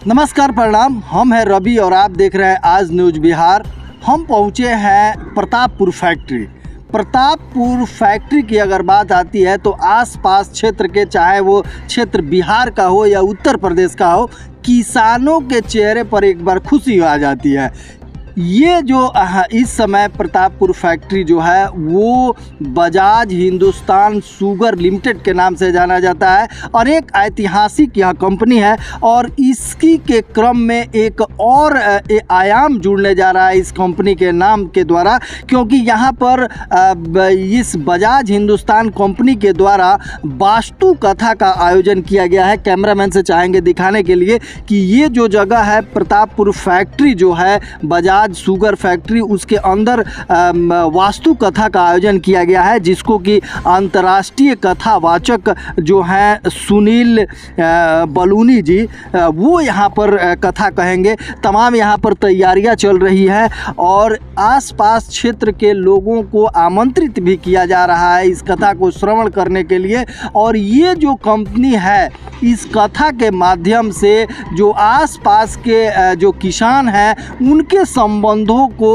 नमस्कार, प्रणाम। हम हैं रवि और आप देख रहे हैं आज न्यूज़ बिहार। हम पहुंचे हैं प्रतापपुर फैक्ट्री। प्रतापपुर फैक्ट्री की अगर बात आती है तो आसपास क्षेत्र के, चाहे वो क्षेत्र बिहार का हो या उत्तर प्रदेश का हो, किसानों के चेहरे पर एक बार खुशी आ जाती है। ये जो इस समय प्रतापपुर फैक्ट्री जो है वो बजाज हिंदुस्तान शुगर लिमिटेड के नाम से जाना जाता है और एक ऐतिहासिक यह कंपनी है। और इसकी के क्रम में एक और आयाम जुड़ने जा रहा है इस कंपनी के नाम के द्वारा, क्योंकि यहाँ पर इस बजाज हिंदुस्तान कंपनी के द्वारा वास्तु कथा का आयोजन किया गया है। कैमरामैन से चाहेंगे दिखाने के लिए कि ये जो जगह है प्रतापपुर फैक्ट्री जो है बजाज शुगर फैक्ट्री, उसके अंदर वास्तु कथा का आयोजन किया गया है, जिसको कि अंतर्राष्ट्रीय कथावाचक जो हैं सुनील बलूनी जी, वो यहाँ पर कथा कहेंगे। तमाम यहाँ पर तैयारियाँ चल रही है और आसपास क्षेत्र के लोगों को आमंत्रित भी किया जा रहा है इस कथा को श्रवण करने के लिए। और ये जो कंपनी है, इस कथा के माध्यम से जो आसपास के जो किसान हैं उनके संबंधों को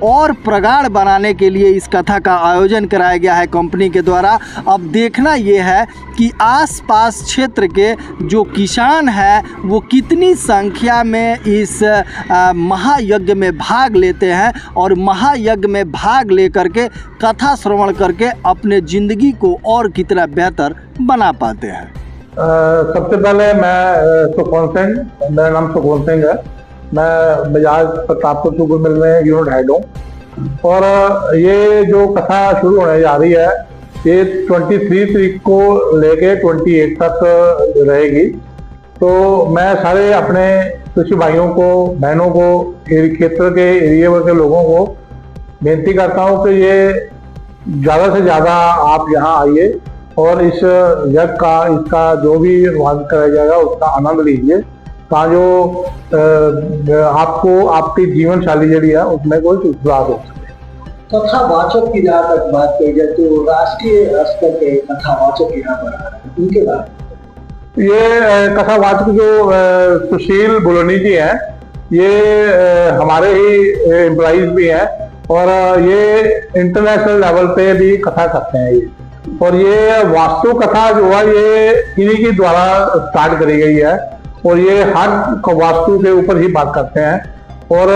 और प्रगाढ़ बनाने के लिए इस कथा का आयोजन कराया गया है कंपनी के द्वारा। अब देखना ये है कि आसपास क्षेत्र के जो किसान हैं वो कितनी संख्या में इस महायज्ञ में भाग लेते हैं और महायज्ञ में भाग लेकर के कथा श्रवण करके अपने ज़िंदगी को और कितना बेहतर बना पाते हैं। सबसे पहले मैं सुखवंत सिंह, मेरा नाम सुखवंत सिंह है। मैं बजाज प्रतापपुर शुगर मिल में यूनिट हेड हूँ और ये जो कथा शुरू होने जा रही है ये 23 तारीख को लेके 28 तक रहेगी। तो मैं सारे अपने कृषि भाइयों को, बहनों को, क्षेत्र के एरिया के लोगों को बेनती करता हूँ कि ये ज़्यादा से ज़्यादा आप यहाँ आइए और इस यज्ञ का, इसका जो भी वाद कराया जाएगा उसका आनंद लीजिए, ताकि जो आपको आपकी जीवन शैली जड़ी है उसमें कोई सुधार हो सके। कथावाचक की जहाँ तक बात कही जाए तो राष्ट्रीय स्तर के कथावाचक यहाँ पर आ रहे हैं, उनके बारे में ये कथावाचक जो सुशील बलूनी जी हैं, ये हमारे ही एम्प्लॉइज भी हैं और ये इंटरनेशनल लेवल पे भी कथा करते हैं ये। और ये वास्तु कथा जो है ये इन्हीं के द्वारा स्टार्ट करी गई है और ये हर वास्तु के ऊपर ही बात करते हैं। और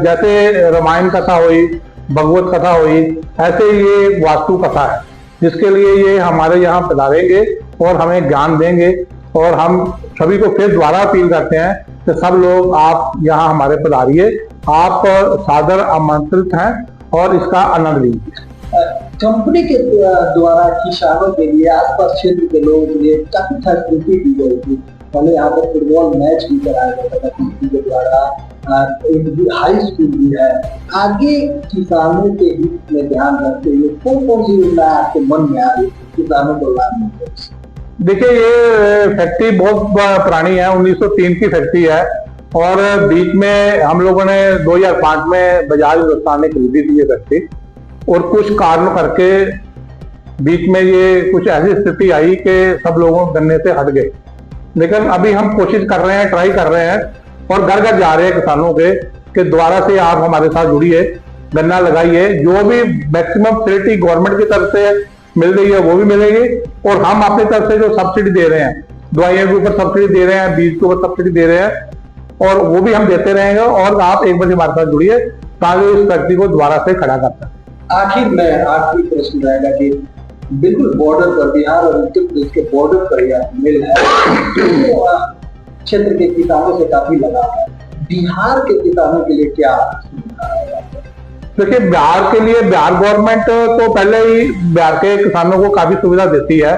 जैसे रामायण कथा हुई, भगवत कथा हुई, ऐसे ये वास्तु कथा है जिसके लिए ये हमारे यहाँ पधारेंगे और हमें ज्ञान देंगे। और हम सभी को फिर द्वारा अपील करते हैं कि सब लोग आप यहाँ हमारे पधारिए, आप सादर आमंत्रित हैं और इसका आनंद लीजिए। कंपनी के द्वारा किसानों के लिए, आसपास क्षेत्र के लोगों के लिए काफी फैसिलिटी दी गई थी। पहले यहाँ पर फुटबॉल मैच भी कराया जाता था कंपनी के द्वारा, एक हाई स्कूल भी है। आगे किसानों के हित में ध्यान रखते हुए कौन कौन सी योजना आपके मन में आ रही किसानों को लाभ मिले? देखिए, ये फैक्ट्री बहुत पुरानी है, 1903 की फैक्ट्री है और बीच में हम लोगों ने 2005 में बजाज हिंदुस्तान ने खरीदी थी ये फैक्ट्री। और कुछ कारण करके बीच में ये कुछ ऐसी स्थिति आई कि सब लोगों गन्ने से हट गए। लेकिन अभी हम कोशिश कर रहे हैं, ट्राई कर रहे हैं और घर घर जा रहे हैं किसानों के कि दोबारा से आप हमारे साथ जुड़िए, गन्ना लगाइए। जो भी मैक्सिमम फैसिलिटी गवर्नमेंट की तरफ से मिल रही है वो भी मिलेगी और हम अपनी तरफ से जो सब्सिडी दे रहे हैं, दवाइयों के ऊपर सब्सिडी दे रहे हैं, बीज के ऊपर सब्सिडी दे रहे हैं और वो भी हम देते रहेंगे। और आप एक बार हमारे साथ जुड़िए ताकि इस फैक्ट्री को दोबारा से खड़ा कर सकें। आखिर में आखिरी प्रश्न रहेगा कि बिल्कुल बॉर्डर पर, बिहार और उत्तर प्रदेश के बॉर्डर पर यह मिल है, क्षेत्र के किसानों से काफी लगाव है। बिहार के किसानों के लिए क्या? देखिए, बिहार के लिए बिहार गवर्नमेंट तो पहले ही बिहार के किसानों को काफी सुविधा देती है।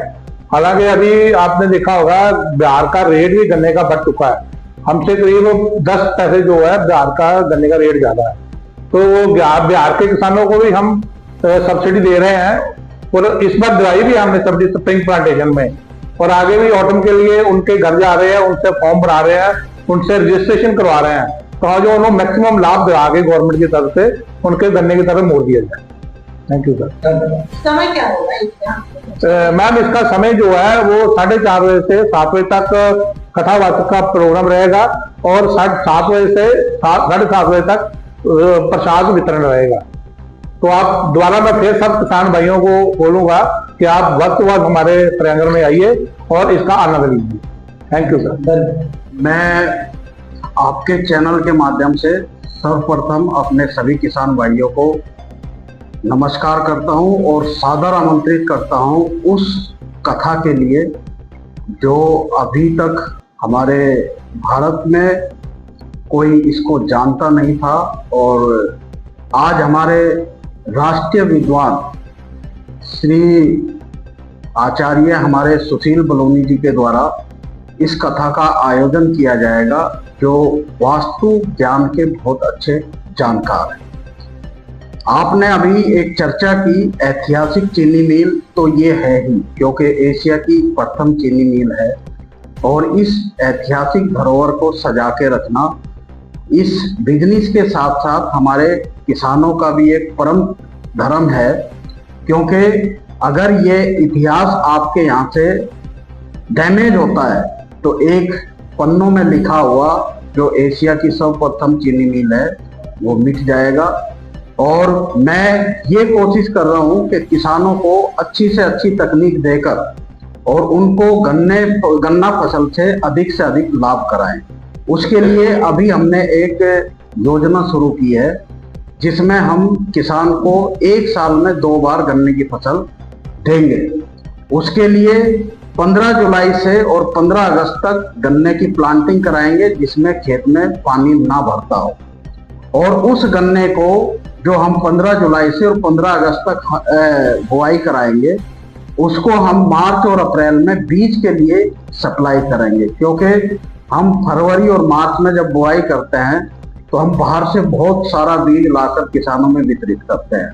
हालांकि अभी आपने देखा होगा बिहार का रेट भी गन्ने का बढ़ चुका है, हमसे करीब 10 पैसे जो है बिहार का गन्ने का रेट ज्यादा है। तो बिहार के किसानों को भी हम सब्सिडी दे रहे हैं और इस बार दिलाई भी हमने सब्सिडी स्प्रिंग प्लांटेशन में। और आगे भी ऑटम के लिए उनके घर जा रहे हैं, उनसे फॉर्म भरा रहे हैं, उनसे रजिस्ट्रेशन करवा रहे हैं, तो जो उन्होंने मैक्सिमम लाभ दिला के गवर्नमेंट की तरफ से उनके गन्ने की तरफ मोड़ दिया जाए। Thank you sir. समय क्या होगा? मैम, इसका समय जो है वो 4:30 बजे से 7 बजे तक कथावाचक का प्रोग्राम रहेगा और 7:30 बजे से 7:30 बजे तक प्रसाद वितरण रहेगा। तो आप द्वारा मैं फिर सब किसान भाइयों को बोलूंगा कि आप वक्त हमारे प्रांगण में आइए और इसका आनंद लीजिए। Thank you sir. मैं आपके चैनल के माध्यम से सर्वप्रथम अपने सभी किसान भाइयों को नमस्कार करता हूं और सादर आमंत्रित करता हूं उस कथा के लिए जो अभी तक हमारे भारत में कोई इसको जानता नहीं था, और आज हमारे राष्ट्रीय विद्वान श्री आचार्य हमारे सुशील बलूनी जी के द्वारा इस कथा का आयोजन किया जाएगा, जो वास्तु ज्ञान के बहुत अच्छे जानकार हैं। आपने अभी एक चर्चा की ऐतिहासिक चीनी मिल, तो ये है ही, क्योंकि एशिया की प्रथम चीनी मिल है और इस ऐतिहासिक धरोहर को सजा के रखना इस बिजनेस के साथ साथ हमारे किसानों का भी एक परम धर्म है। क्योंकि अगर ये इतिहास आपके यहाँ से डैमेज होता है तो एक पन्नों में लिखा हुआ जो एशिया की सर्वप्रथम चीनी मिल है वो मिट जाएगा। और मैं ये कोशिश कर रहा हूँ कि किसानों को अच्छी से अच्छी तकनीक देकर और उनको गन्ना फसल से अधिक लाभ कराएं। उसके लिए अभी हमने एक योजना शुरू की है जिसमें हम किसान को 1 साल में 2 बार गन्ने की फसल देंगे। उसके लिए 15 जुलाई से और 15 अगस्त तक गन्ने की प्लांटिंग कराएंगे जिसमें खेत में पानी ना भरता हो, और उस गन्ने को जो हम 15 जुलाई से और 15 अगस्त तक बुआई कराएंगे उसको हम मार्च और अप्रैल में बीज के लिए सप्लाई करेंगे। क्योंकि हम फरवरी और मार्च में जब बुआई करते हैं तो हम बाहर से बहुत सारा बीज लाकर किसानों में वितरित करते हैं,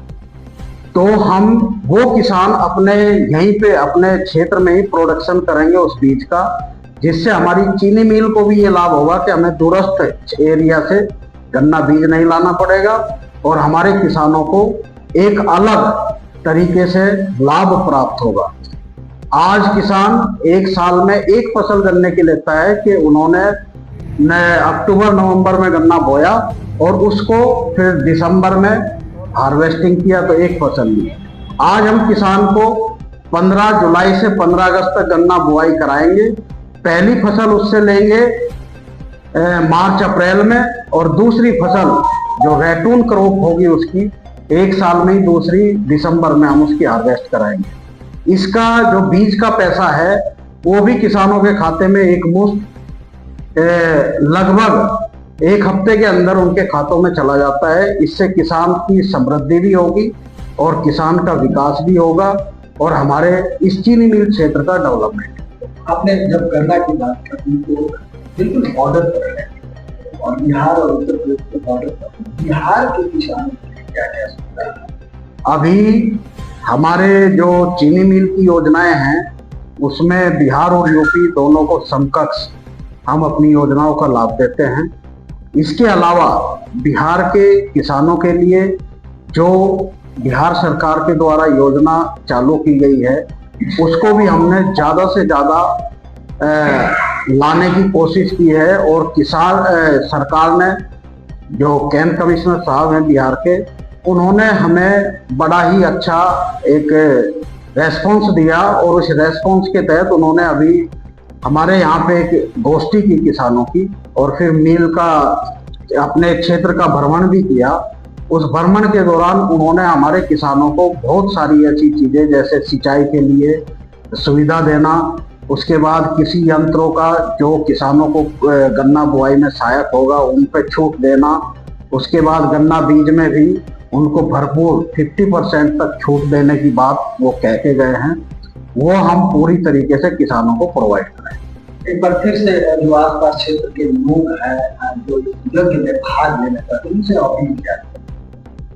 तो हम वो किसान अपने यहीं पे अपने क्षेत्र में ही प्रोडक्शन करेंगे उस बीज का, जिससे हमारी चीनी मिल को भी ये लाभ होगा कि हमें दूरस्थ एरिया से गन्ना बीज नहीं लाना पड़ेगा और हमारे किसानों को एक अलग तरीके से लाभ प्राप्त होगा। आज किसान 1 साल में एक फसल गन्ने की लेता है कि उन्होंने अक्टूबर नवंबर में गन्ना बोया और उसको फिर दिसंबर में हार्वेस्टिंग किया तो एक फसल ली। आज हम किसान को 15 जुलाई से 15 अगस्त तक गन्ना बुआई कराएंगे, पहली फसल उससे लेंगे मार्च अप्रैल में, और दूसरी फसल जो रैटून क्रॉप होगी उसकी 1 साल में ही दूसरी दिसंबर में हम उसकी हार्वेस्ट कराएंगे। इसका जो बीज का पैसा है वो भी किसानों के खाते में एक मुश्त लगभग 1 हफ्ते के अंदर उनके खातों में चला जाता है। इससे किसान की समृद्धि भी होगी और किसान का विकास भी होगा और हमारे इस चीनी मिल क्षेत्र का डेवलपमेंट। आपने जब गन्ना की बात की तो बिल्कुल बॉर्डर पर है और बिहार और उत्तर प्रदेश के बॉर्डर पर बिहार के किसानों के क्या क्या सुविधा है? अभी हमारे जो चीनी मिल की योजनाएं हैं उसमें बिहार और यूपी दोनों को समकक्ष हम अपनी योजनाओं का लाभ देते हैं। इसके अलावा बिहार के किसानों के लिए जो बिहार सरकार के द्वारा योजना चालू की गई है उसको भी हमने ज़्यादा से ज़्यादा लाने की कोशिश की है, और किसान सरकार ने जो कैंप कमिश्नर साहब हैं बिहार के, उन्होंने हमें बड़ा ही अच्छा एक रेस्पॉन्स दिया और उस रेस्पॉन्स के तहत उन्होंने अभी हमारे यहाँ पे एक गोष्ठी की किसानों की और फिर मिल का अपने क्षेत्र का भ्रमण भी किया। उस भ्रमण के दौरान उन्होंने हमारे किसानों को बहुत सारी ऐसी चीजें जैसे सिंचाई के लिए सुविधा देना, उसके बाद किसी यंत्रों का जो किसानों को गन्ना बुआई में सहायक होगा उन पर छूट देना, उसके बाद गन्ना बीज में भी उनको भरपूर 50% तक छूट देने की बात वो कह के गए हैं, वो हम पूरी तरीके से किसानों को प्रोवाइड करें। एक बार फिर से जो आसपास क्षेत्र के लोग हैं जो यज्ञ में भाग लेना चाहते हैं उनसे अपील क्या है?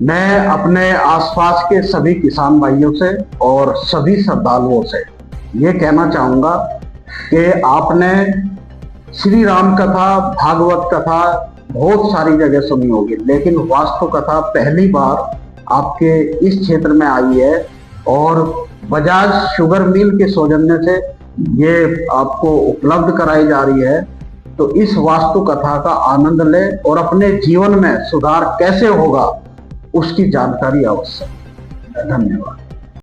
मैं अपने आसपास के सभी किसान भाइयों से और सभी श्रद्धालुओं से ये कहना चाहूँगा कि आपने श्री राम कथा, भागवत कथा बहुत सारी जगह सुनी होगी, लेकिन वास्तु कथा पहली बार आपके इस क्षेत्र में आई है। और बजाज शुगर मिल के सौजन्य से ये आपको उपलब्ध कराई जा रही है, तो इस वास्तु कथा का आनंद लें और अपने जीवन में सुधार कैसे होगा उसकी जानकारी अवश्य। धन्यवाद।